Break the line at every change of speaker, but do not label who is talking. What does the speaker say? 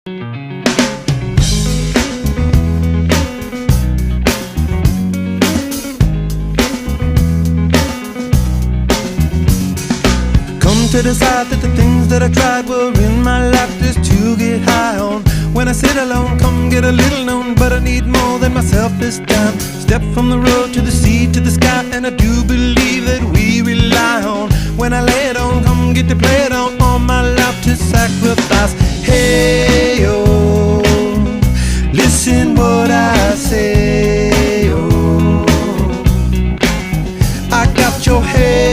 Come to decide that the things that I tried were in my life just to get high on. When I sit alone, come get a little known, but I need more than myself this time. Step from the road to the sea to the sky, and I do believe that we rely on. When I lay it on, come get to play it on, all my life to sacrifice. Hey, oh, listen what I say, oh, I got your head